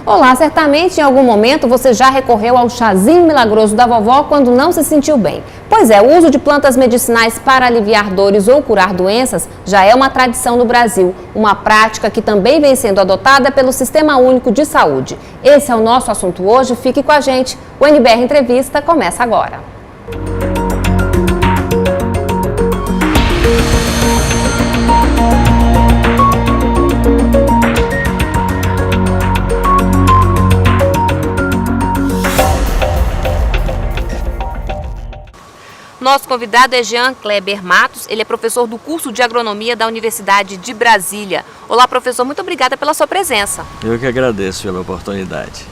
Olá, certamente em algum momento você já recorreu ao chazinho milagroso da vovó quando não se sentiu bem. Pois é, o uso de plantas medicinais para aliviar dores ou curar doenças já é uma tradição no Brasil, uma prática que também vem sendo adotada pelo Sistema Único de Saúde. Esse é o nosso assunto hoje, fique com a gente. O NBR Entrevista começa agora. Nosso convidado é Jean Kleber Matos, ele é professor do curso de Agronomia da Universidade de Brasília. Olá, professor, muito obrigada pela sua presença. Eu que agradeço pela oportunidade.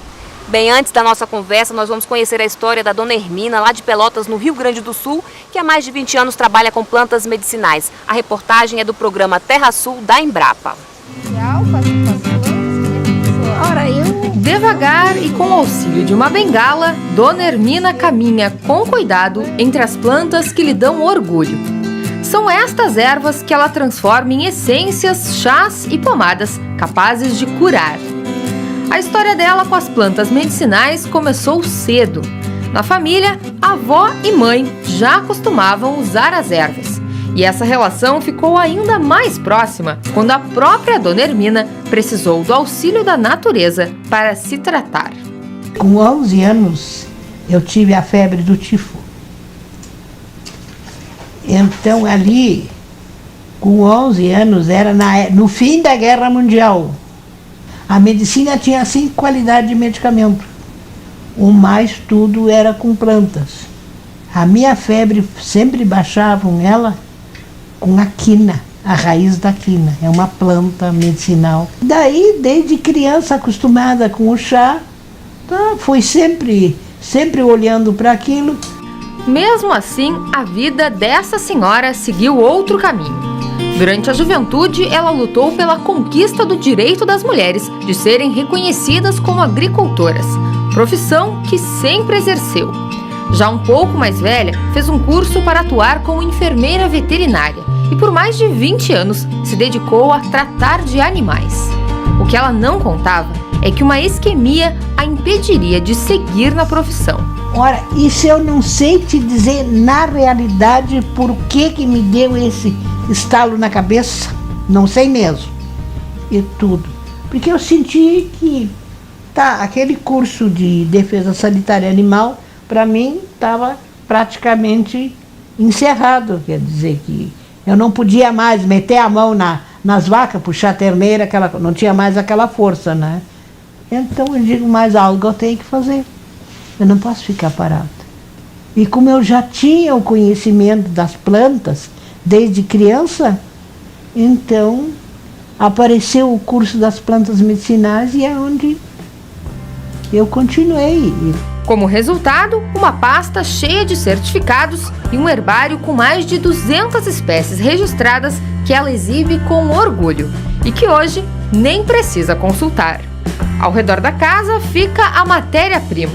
Bem, antes da nossa conversa, nós vamos conhecer a história da Dona Hermina, lá de Pelotas, no Rio Grande do Sul, que há mais de 20 anos trabalha com plantas medicinais. A reportagem é do programa Terra Sul da Embrapa. Devagar e com o auxílio de uma bengala, Dona Hermina caminha com cuidado entre as plantas que lhe dão orgulho. São estas ervas que ela transforma em essências, chás e pomadas capazes de curar. A história dela com as plantas medicinais começou cedo. Na família, a avó e mãe já costumavam usar as ervas. E essa relação ficou ainda mais próxima quando a própria Dona Hermina precisou do auxílio da natureza para se tratar. Com 11 anos, eu tive a febre do tifo. Então, ali, com 11 anos, era no fim da Guerra Mundial. A medicina tinha 5 qualidades de medicamento. O mais tudo era com plantas. A minha febre sempre baixavam ela com a quina, a raiz da quina. É uma planta medicinal. Daí, desde criança, acostumada com o chá, fui sempre olhando para aquilo. Mesmo assim, a vida dessa senhora seguiu outro caminho. Durante a juventude, ela lutou pela conquista do direito das mulheres de serem reconhecidas como agricultoras, profissão que sempre exerceu. Já um pouco mais velha, fez um curso para atuar como enfermeira veterinária e por mais de 20 anos se dedicou a tratar de animais. O que ela não contava é que uma isquemia a impediria de seguir na profissão. Ora, isso eu não sei te dizer na realidade por que me deu esse estalo na cabeça, não sei mesmo, e tudo. Porque eu senti que aquele curso de defesa sanitária animal, para mim, estava praticamente encerrado. Quer dizer que eu não podia mais meter a mão nas vacas, puxar a terneira, não tinha mais aquela força, né? Então eu digo, mais algo eu tenho que fazer. Eu não posso ficar parada. E como eu já tinha o conhecimento das plantas desde criança, então apareceu o curso das plantas medicinais e é onde eu continuei. Como resultado, uma pasta cheia de certificados e um herbário com mais de 200 espécies registradas que ela exibe com orgulho e que hoje nem precisa consultar. Ao redor da casa fica a matéria-prima.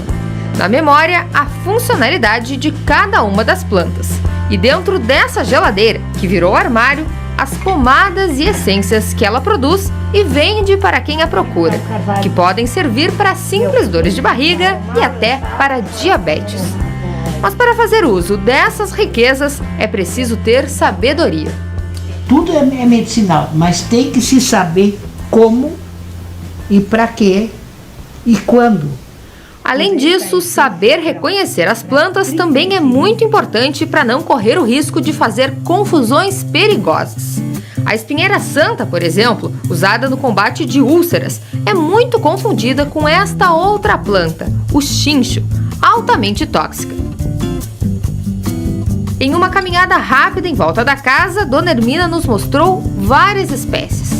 Na memória, a funcionalidade de cada uma das plantas. E dentro dessa geladeira, que virou armário, as pomadas e essências que ela produz e vende para quem a procura, que podem servir para simples dores de barriga e até para diabetes. Mas para fazer uso dessas riquezas é preciso ter sabedoria. Tudo é medicinal, mas tem que se saber como e para quê e quando. Além disso, saber reconhecer as plantas também é muito importante para não correr o risco de fazer confusões perigosas. A espinheira santa, por exemplo, usada no combate de úlceras, é muito confundida com esta outra planta, o chincho, altamente tóxica. Em uma caminhada rápida em volta da casa, Dona Hermina nos mostrou várias espécies.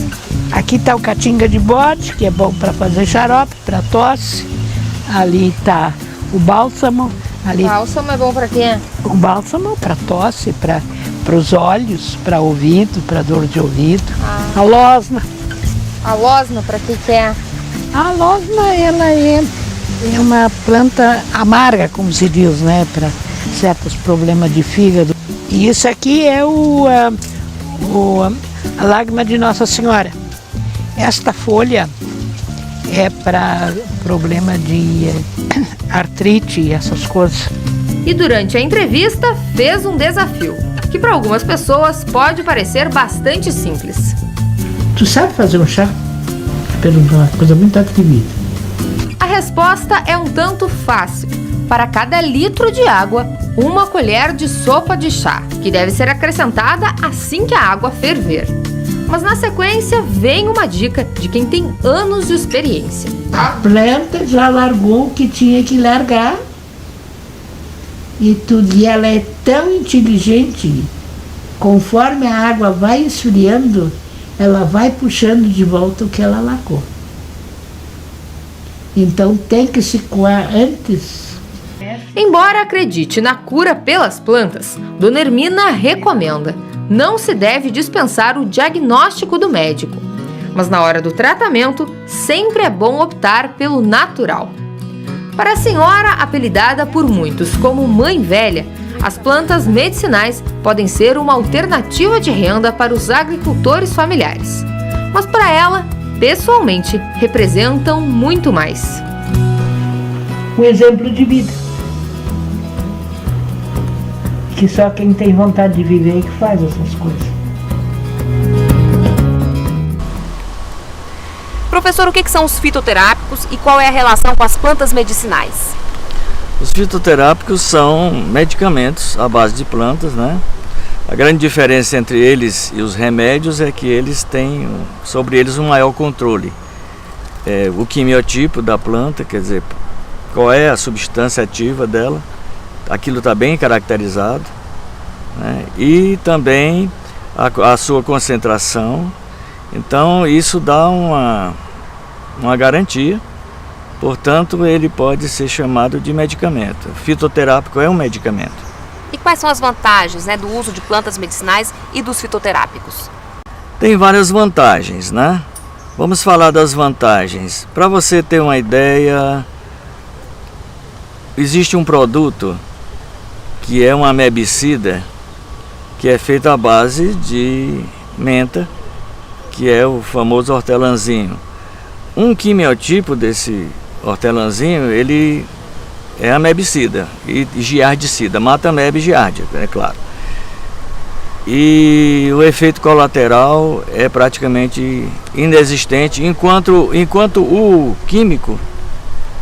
Aqui está o catinga de bode, que é bom para fazer xarope, para tosse. Ali está o bálsamo. O bálsamo é bom para quê? O bálsamo para tosse, para os olhos, para ouvido, para dor de ouvido. A losna. A losna, para que é? A losna, ela é uma planta amarga, como se diz, né? Para certos problemas de fígado. E isso aqui é a lágrima de Nossa Senhora. Esta folha É para problema de artrite e essas coisas. E durante a entrevista fez um desafio, que para algumas pessoas pode parecer bastante simples. Tu sabe fazer um chá? Perguntou, uma coisa muito atrevida. A resposta é um tanto fácil. Para cada litro de água, 1 colher de sopa de chá, que deve ser acrescentada assim que a água ferver. Mas na sequência vem uma dica de quem tem anos de experiência. A planta já largou o que tinha que largar. E ela é tão inteligente, conforme a água vai esfriando, ela vai puxando de volta o que ela largou. Então tem que se coar antes. Embora acredite na cura pelas plantas, Dona Hermina recomenda: não se deve dispensar o diagnóstico do médico. Mas na hora do tratamento, sempre é bom optar pelo natural. Para a senhora, apelidada por muitos como Mãe Velha, as plantas medicinais podem ser uma alternativa de renda para os agricultores familiares. Mas para ela, pessoalmente, representam muito mais. Um exemplo de vida. Que só quem tem vontade de viver é que faz essas coisas. Professor, o que são os fitoterápicos e qual é a relação com as plantas medicinais? Os fitoterápicos são medicamentos à base de plantas, né? A grande diferença entre eles e os remédios é que eles têm sobre eles um maior controle. O quimiotipo da planta, quer dizer, qual é a substância ativa dela, aquilo está bem caracterizado, né? E também a sua concentração. Então isso dá uma garantia, portanto ele pode ser chamado de medicamento. Fitoterápico é um medicamento. E quais são as vantagens, do uso de plantas medicinais e dos fitoterápicos? Tem várias vantagens, né? Vamos falar das vantagens. Para você ter uma ideia, existe um produto que é um amebicida, que é feito à base de menta, que é o famoso hortelãzinho. Um quimiotipo desse hortelãzinho, ele é amebicida e giardicida, mata ameba e giardia, é claro. E o efeito colateral é praticamente inexistente, enquanto o químico,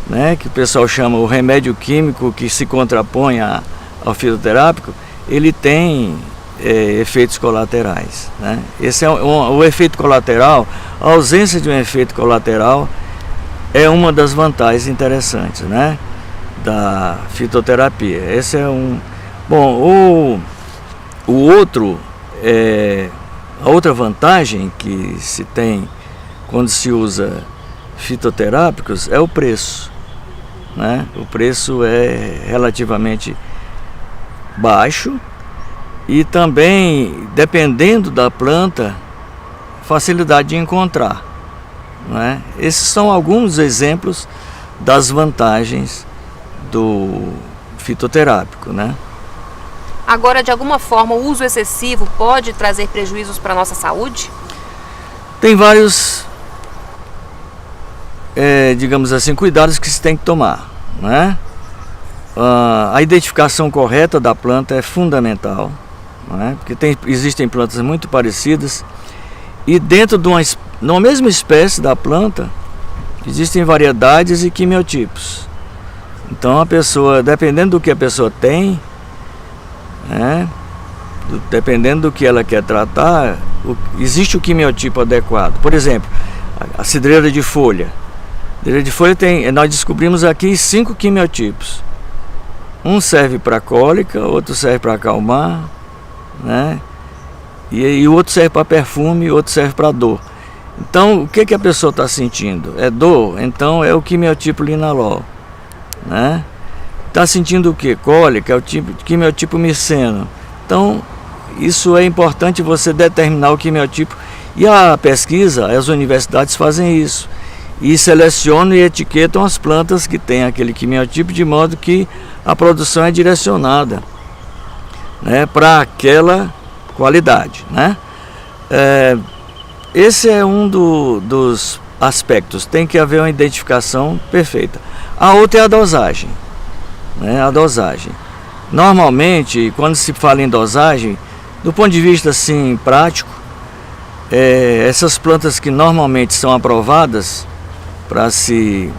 né, que o pessoal chama o remédio químico, que se contrapõe ao fitoterápico, ele tem efeitos colaterais, né? Esse é o efeito colateral. A ausência de um efeito colateral é uma das vantagens interessantes, né, da fitoterapia. Esse é um. Bom, o outro, a outra vantagem que se tem quando se usa fitoterápicos é o preço, né? O preço é relativamente baixo e também, dependendo da planta, facilidade de encontrar, né? Esses são alguns exemplos das vantagens do fitoterápico, né? Agora, de alguma forma, o uso excessivo pode trazer prejuízos para a nossa saúde? Tem vários, digamos assim, cuidados que se tem que tomar, né? A identificação correta da planta é fundamental, né? Porque existem plantas muito parecidas e dentro de uma mesma espécie da planta existem variedades e quimiotipos. Então a pessoa, dependendo do que a pessoa tem, dependendo do que ela quer tratar, existe o quimiotipo adequado. Por exemplo, a cidreira de folha. A cidreira de folha nós descobrimos aqui 5 quimiotipos. Um serve para cólica, outro serve para acalmar, né? E o outro serve para perfume, e o outro serve para dor. Então, o que a pessoa está sentindo? É dor? Então é o quimiotipo linalol, né? Está sentindo o que? Cólica, é o quimiotipo miceno. Então, isso é importante você determinar o quimiotipo. E a pesquisa, as universidades fazem isso. E selecionam e etiquetam as plantas que têm aquele quimiotipo, de modo que a produção é direcionada, né, para aquela qualidade, né? Esse é um dos aspectos. Tem que haver uma identificação perfeita. A outra é a dosagem, né? A dosagem. Normalmente, quando se fala em dosagem, do ponto de vista assim, prático, essas plantas que normalmente são aprovadas para se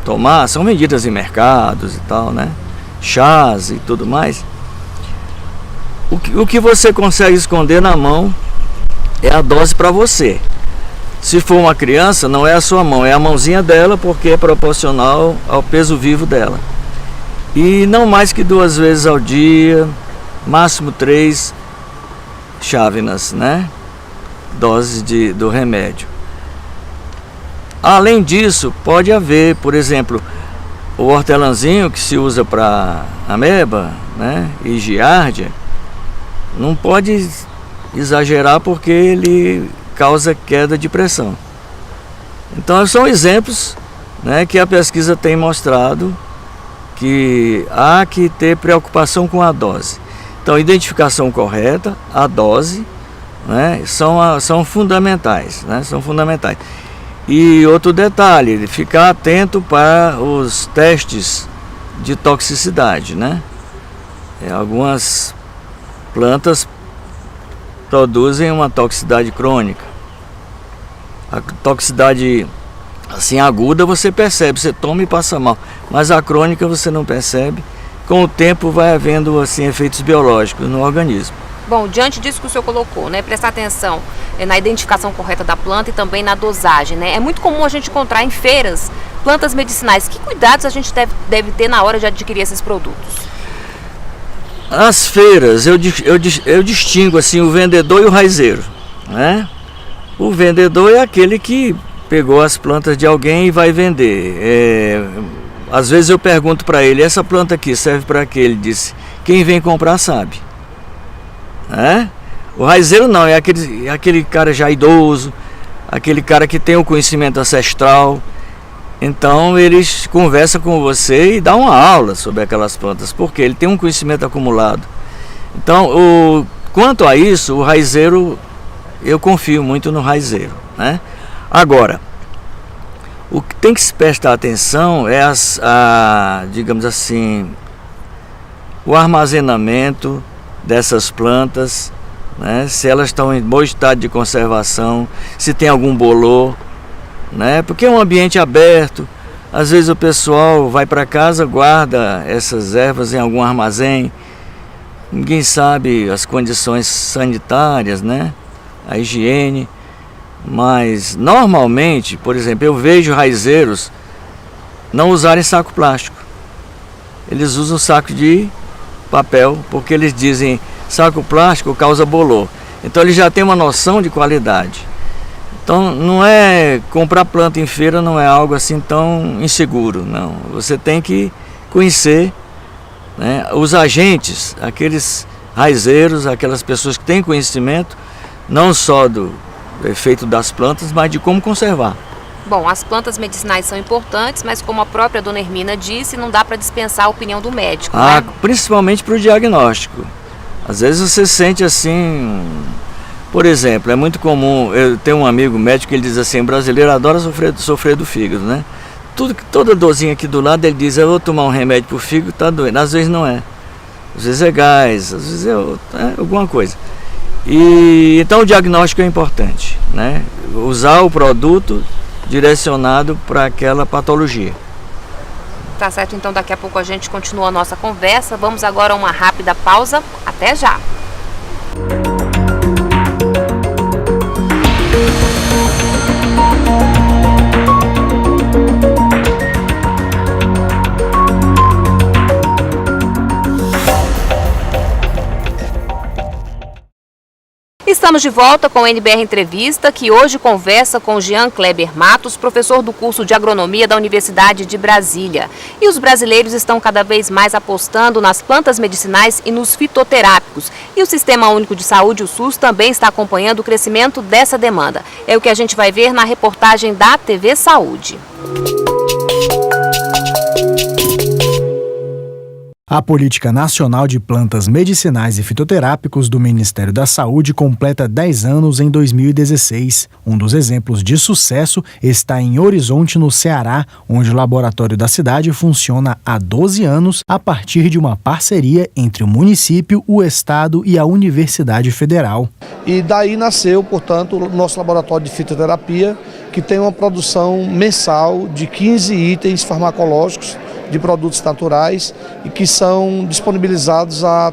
tomar, são vendidas em mercados e tal, né? Chás e tudo mais. O que você consegue esconder na mão é a dose para você. Se for uma criança, não é a sua mão, é a mãozinha dela, porque é proporcional ao peso vivo dela. E não mais que 2 vezes ao dia, máximo 3 chávenas, né? Doses do remédio. Além disso, pode haver, por exemplo, o hortelãzinho que se usa para ameba, né? E giardia, não pode exagerar porque ele causa queda de pressão. Então são exemplos, né, que a pesquisa tem mostrado que há que ter preocupação com a dose. Então, identificação correta, a dose, né, são fundamentais, né, são fundamentais. E outro detalhe, ficar atento para os testes de toxicidade, né? Algumas plantas produzem uma toxicidade crônica. A toxicidade assim aguda você percebe, você toma e passa mal, mas a crônica você não percebe. Com o tempo vai havendo assim efeitos biológicos no organismo. Bom, diante disso que o senhor colocou, né, prestar atenção na identificação correta da planta e também na dosagem, né? É muito comum a gente encontrar em feiras plantas medicinais. Que cuidados a gente deve ter na hora de adquirir esses produtos? As feiras, eu distingo assim o vendedor e o raizeiro, né? O vendedor é aquele que pegou as plantas de alguém e vai vender. Às vezes eu pergunto para ele, essa planta aqui serve para quê? Ele disse, quem vem comprar sabe. O raizeiro não, é aquele cara já idoso, aquele cara que tem o conhecimento ancestral. Então eles conversam com você e dão uma aula sobre aquelas plantas, porque ele tem um conhecimento acumulado. Então, quanto a isso, o raizeiro, eu confio muito no raizeiro, né? Agora, o que tem que se prestar atenção é digamos assim, o armazenamento dessas plantas, né? Se elas estão em bom estado de conservação, se tem algum bolor, né? Porque é um ambiente aberto, às vezes o pessoal vai para casa, guarda essas ervas em algum armazém, ninguém sabe as condições sanitárias, né? A higiene, mas normalmente, por exemplo, eu vejo raizeiros não usarem saco plástico, eles usam saco de papel, porque eles dizem saco plástico causa bolor, então eles já têm uma noção de qualidade. Então não é comprar planta em feira, não é algo assim tão inseguro, não. Você tem que conhecer, né, os agentes, aqueles raizeiros, aquelas pessoas que têm conhecimento não só do efeito das plantas, mas de como conservar. Bom, as plantas medicinais são importantes, mas como a própria dona Hermina disse, não dá para dispensar a opinião do médico, né? Principalmente para o diagnóstico. Às vezes você sente assim, por exemplo, é muito comum, eu tenho um amigo médico que ele diz assim, brasileiro adora sofrer do fígado, né? Toda dorzinha aqui do lado ele diz, eu vou tomar um remédio para o fígado, tá doendo. Às vezes não é, às vezes é gás, às vezes é alguma coisa. E então o diagnóstico é importante, né? Usar o produto direcionado para aquela patologia. Tá certo, então daqui a pouco a gente continua a nossa conversa. Vamos agora a uma rápida pausa. Até já! Estamos de volta com o NBR Entrevista, que hoje conversa com Jean Kleber Matos, professor do curso de Agronomia da Universidade de Brasília. E os brasileiros estão cada vez mais apostando nas plantas medicinais e nos fitoterápicos. E o Sistema Único de Saúde, o SUS, também está acompanhando o crescimento dessa demanda. É o que a gente vai ver na reportagem da TV Saúde. A Política Nacional de Plantas Medicinais e Fitoterápicos do Ministério da Saúde completa 10 anos em 2016. Um dos exemplos de sucesso está em Horizonte, no Ceará, onde o laboratório da cidade funciona há 12 anos a partir de uma parceria entre o município, o estado e a Universidade Federal. E daí nasceu, portanto, o nosso laboratório de fitoterapia, que tem uma produção mensal de 15 itens farmacológicos de produtos naturais e que são disponibilizados à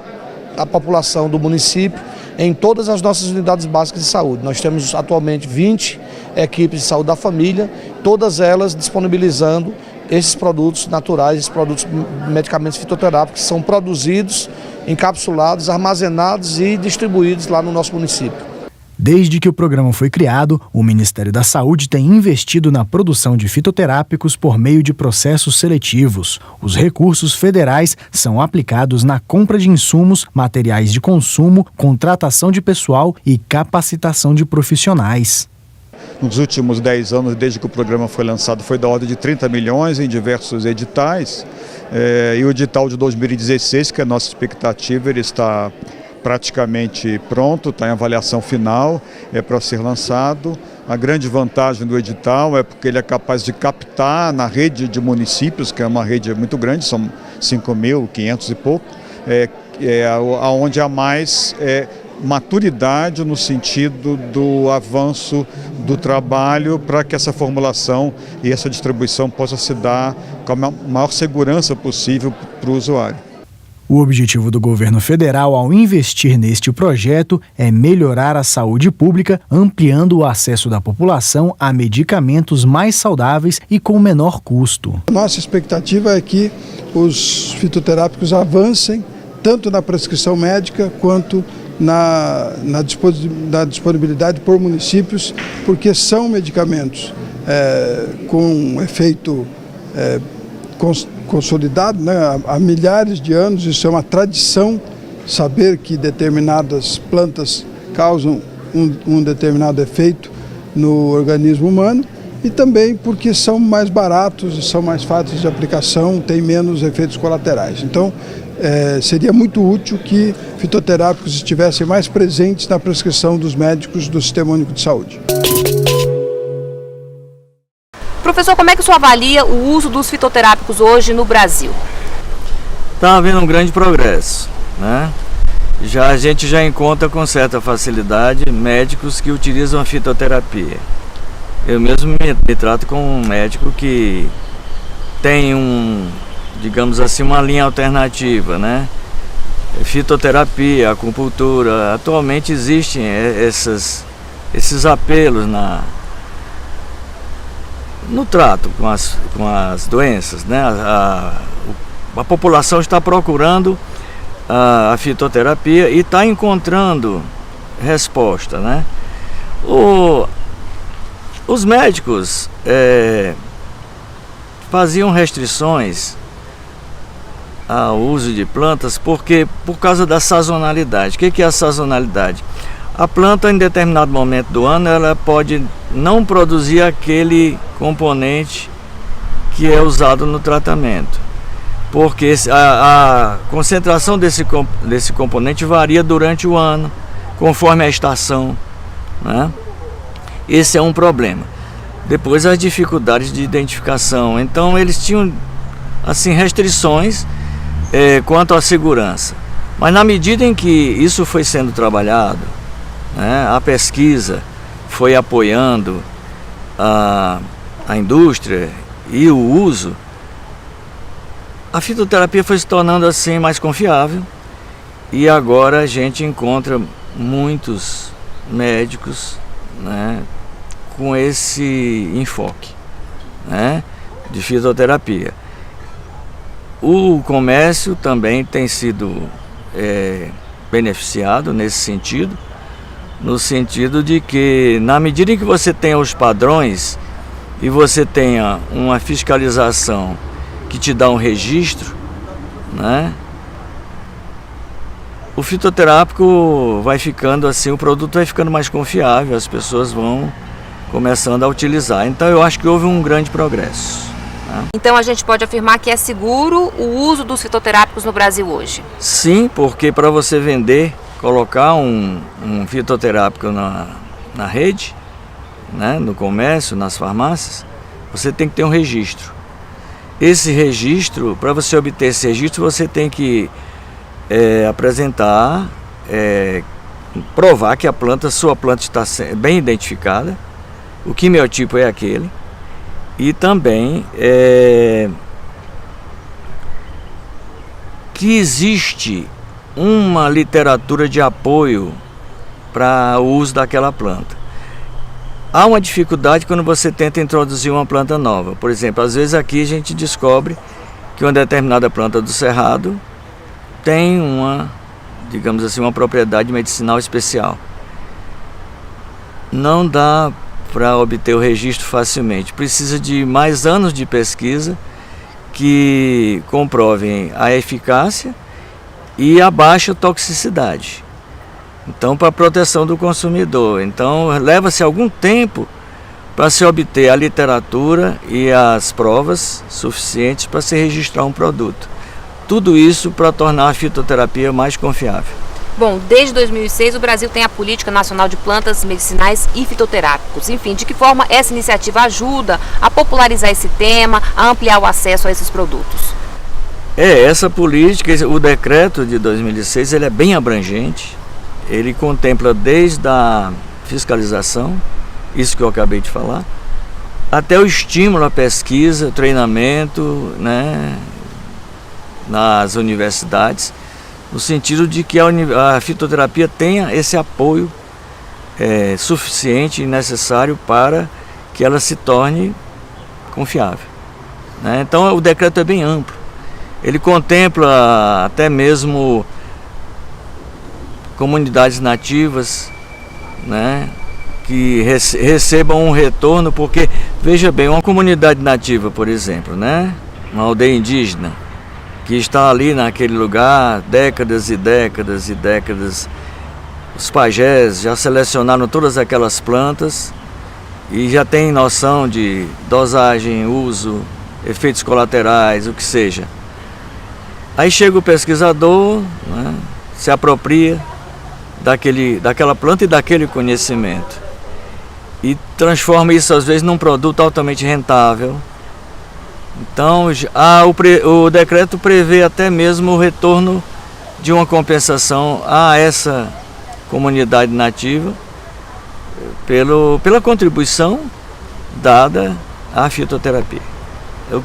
população do município em todas as nossas unidades básicas de saúde. Nós temos atualmente 20 equipes de saúde da família, todas elas disponibilizando esses produtos naturais, esses produtos medicamentos fitoterápicos que são produzidos, encapsulados, armazenados e distribuídos lá no nosso município. Desde que o programa foi criado, o Ministério da Saúde tem investido na produção de fitoterápicos por meio de processos seletivos. Os recursos federais são aplicados na compra de insumos, materiais de consumo, contratação de pessoal e capacitação de profissionais. Nos últimos 10 anos, desde que o programa foi lançado, foi da ordem de 30 milhões em diversos editais. E o edital de 2016, que é a nossa expectativa, ele está praticamente pronto, está em avaliação final, para ser lançado. A grande vantagem do edital é porque ele é capaz de captar na rede de municípios, que é uma rede muito grande, são 5.500 e pouco, onde há mais maturidade no sentido do avanço do trabalho para que essa formulação e essa distribuição possa se dar com a maior segurança possível para o usuário. O objetivo do governo federal ao investir neste projeto é melhorar a saúde pública, ampliando o acesso da população a medicamentos mais saudáveis e com menor custo. Nossa expectativa é que os fitoterápicos avancem tanto na prescrição médica quanto na disponibilidade por municípios, porque são medicamentos com efeito consolidado, né, há milhares de anos. Isso é uma tradição, saber que determinadas plantas causam um determinado efeito no organismo humano, e também porque são mais baratos, são mais fáceis de aplicação, têm menos efeitos colaterais. Então, seria muito útil que fitoterápicos estivessem mais presentes na prescrição dos médicos do Sistema Único de Saúde. Professor, como é que o senhor avalia o uso dos fitoterápicos hoje no Brasil? Está havendo um grande progresso, né? A gente já encontra com certa facilidade médicos que utilizam a fitoterapia. Eu mesmo me trato com um médico que tem digamos assim, uma linha alternativa, né? Fitoterapia, acupuntura. Atualmente existem esses apelos no trato com as doenças, né? A população está procurando a fitoterapia e está encontrando resposta, né? Os médicos faziam restrições ao uso de plantas por causa da sazonalidade. O que é a sazonalidade? A planta, em determinado momento do ano, ela pode não produzir aquele componente que é usado no tratamento, porque a concentração desse componente varia durante o ano, conforme a estação, né? Esse é um problema. Depois, as dificuldades de identificação. Então, eles tinham assim restrições quanto à segurança. Mas na medida em que isso foi sendo trabalhado, né, a pesquisa foi apoiando a indústria e o uso, a fitoterapia foi se tornando assim mais confiável, e agora a gente encontra muitos médicos, né, com esse enfoque, né, de fitoterapia. O comércio também tem sido beneficiado nesse sentido, no sentido de que, na medida em que você tenha os padrões e você tenha uma fiscalização que te dá um registro, né, o fitoterápico vai ficando assim, o produto vai ficando mais confiável, as pessoas vão começando a utilizar. Então eu acho que houve um grande progresso. Né? Então a gente pode afirmar que é seguro o uso dos fitoterápicos no Brasil hoje? Sim, porque para você vender, colocar um fitoterápico na rede, né, no comércio, nas farmácias, você tem que ter um registro. Esse registro, para você obter esse registro, você tem que apresentar, provar que sua planta está bem identificada, o quimiotipo é aquele, e também que existe uma literatura de apoio para o uso daquela planta. Há uma dificuldade quando você tenta introduzir uma planta nova. Por exemplo, às vezes aqui a gente descobre que uma determinada planta do cerrado tem digamos assim, uma propriedade medicinal especial. Não dá para obter o registro facilmente. Precisa de mais anos de pesquisa que comprovem a eficácia e a baixa toxicidade. Então, para a proteção do consumidor. Então, leva-se algum tempo para se obter a literatura e as provas suficientes para se registrar um produto. Tudo isso para tornar a fitoterapia mais confiável. Bom, desde 2006 o Brasil tem a Política Nacional de Plantas Medicinais e Fitoterápicos. Enfim, de que forma essa iniciativa ajuda a popularizar esse tema, a ampliar o acesso a esses produtos? Essa política, o decreto de 2006, ele é bem abrangente. Ele contempla desde a fiscalização, isso que eu acabei de falar, até o estímulo à pesquisa, treinamento, né, nas universidades, no sentido de que a fitoterapia tenha esse apoio suficiente e necessário para que ela se torne confiável. Né? Então o decreto é bem amplo. Ele contempla até mesmo comunidades nativas, né, que recebam um retorno, porque, veja bem, uma comunidade nativa, por exemplo, né, uma aldeia indígena, que está ali naquele lugar décadas e décadas e décadas, os pajés já selecionaram todas aquelas plantas e já tem noção de dosagem, uso, efeitos colaterais, o que seja. Aí chega o pesquisador, né, se apropria daquela planta e daquele conhecimento e transforma isso às vezes num produto altamente rentável. Então o decreto prevê até mesmo o retorno de uma compensação a essa comunidade nativa pela contribuição dada à fitoterapia.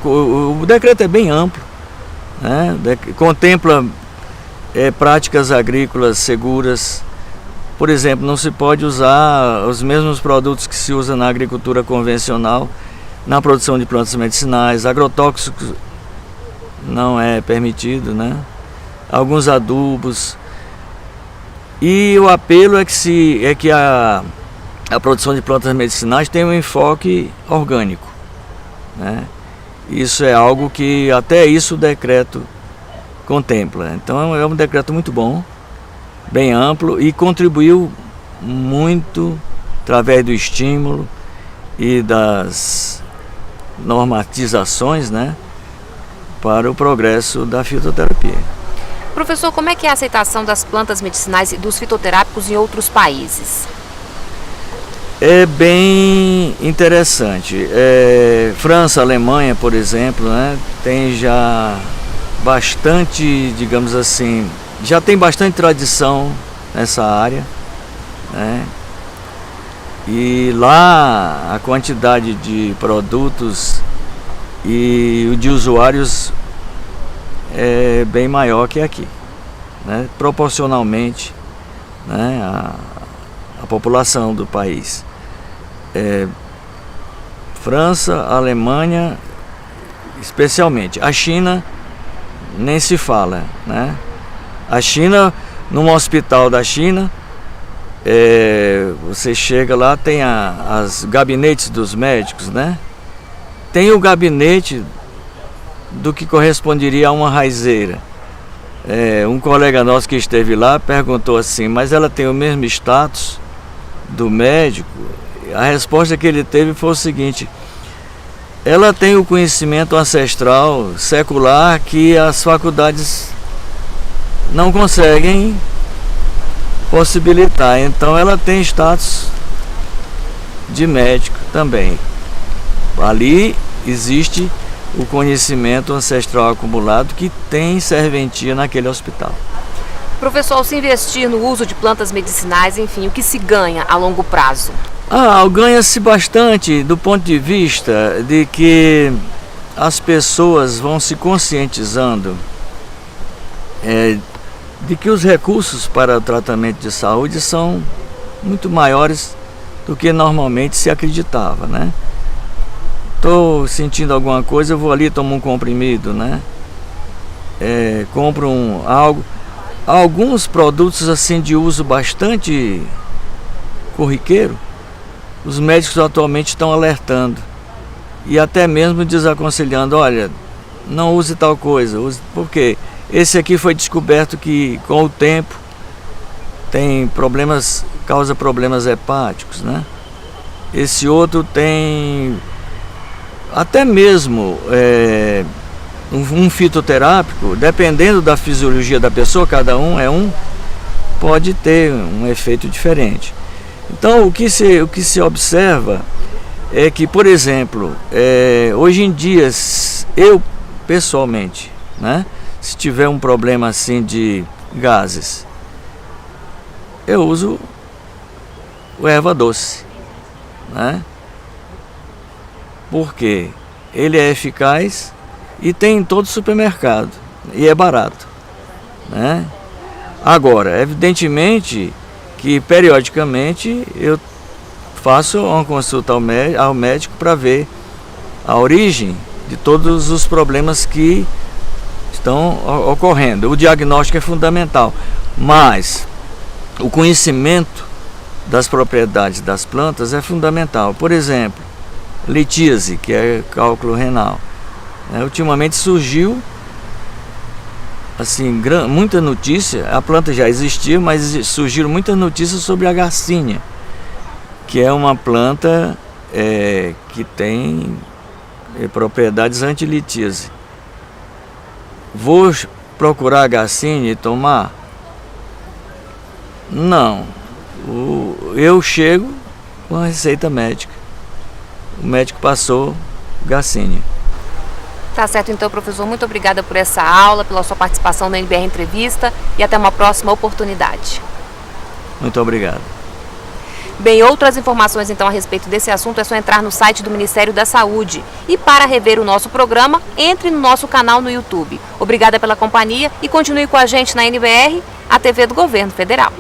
O decreto é bem amplo, né? Contempla práticas agrícolas seguras. Por exemplo, não se pode usar os mesmos produtos que se usa na agricultura convencional na produção de plantas medicinais. Agrotóxicos não é permitido, né? Alguns adubos. E o apelo é que a produção de plantas medicinais tem um enfoque orgânico, né? Isso é algo que até isso o decreto contempla. Então é um decreto muito bom, bem amplo, e contribuiu muito através do estímulo e das normatizações, né, para o progresso da fitoterapia. Professor, como é que é a aceitação das plantas medicinais e dos fitoterápicos em outros países? É bem interessante. França, Alemanha, por exemplo, né, tem já bastante, digamos assim, já tem bastante tradição nessa área, né? E lá a quantidade de produtos e de usuários é bem maior que aqui, né? Proporcionalmente, né, a população do país. França, Alemanha, especialmente. A China nem se fala, né? A China, num hospital da China, você chega lá, tem as gabinetes dos médicos, né? Tem o gabinete do que corresponderia a uma raizeira. Um colega nosso que esteve lá perguntou assim, mas ela tem o mesmo status do médico? A resposta que ele teve foi o seguinte: ela tem o conhecimento ancestral, secular, que as faculdades não conseguem possibilitar. Então ela tem status de médico também. Ali existe o conhecimento ancestral acumulado que tem serventia naquele hospital. Professor, ao se investir no uso de plantas medicinais, enfim, o que se ganha a longo prazo? Ganha-se bastante do ponto de vista de que as pessoas vão se conscientizando de que os recursos para o tratamento de saúde são muito maiores do que normalmente se acreditava, né? Estou sentindo alguma coisa, eu vou ali, tomo um comprimido, né? Compro algo. Alguns produtos assim de uso bastante corriqueiro, os médicos atualmente estão alertando e até mesmo desaconselhando, olha, não use tal coisa, porque esse aqui foi descoberto que com o tempo tem problemas, causa problemas hepáticos, né? Esse outro tem até mesmo um fitoterápico, dependendo da fisiologia da pessoa, cada um pode ter um efeito diferente. Então o que se observa é que, por exemplo, hoje em dia, eu pessoalmente, né, se tiver um problema assim de gases, eu uso o erva doce, né? Porque ele é eficaz e tem em todo supermercado e é barato, né? Agora, evidentemente que periodicamente eu faço uma consulta ao médico para ver a origem de todos os problemas que estão ocorrendo. O diagnóstico é fundamental, mas o conhecimento das propriedades das plantas é fundamental. Por exemplo, litíase, que é cálculo renal. Ultimamente surgiu assim, muita notícia, a planta já existia, mas surgiram muitas notícias sobre a garcínia, que é uma planta que tem propriedades anti-litíase. Vou procurar a garcínia e tomar? Não. Eu chego com a receita médica. O médico passou garcínia. Tá certo então, professor. Muito obrigada por essa aula, pela sua participação na NBR Entrevista e até uma próxima oportunidade. Muito obrigado. Bem, outras informações então a respeito desse assunto é só entrar no site do Ministério da Saúde. E para rever o nosso programa, entre no nosso canal no YouTube. Obrigada pela companhia e continue com a gente na NBR, a TV do Governo Federal.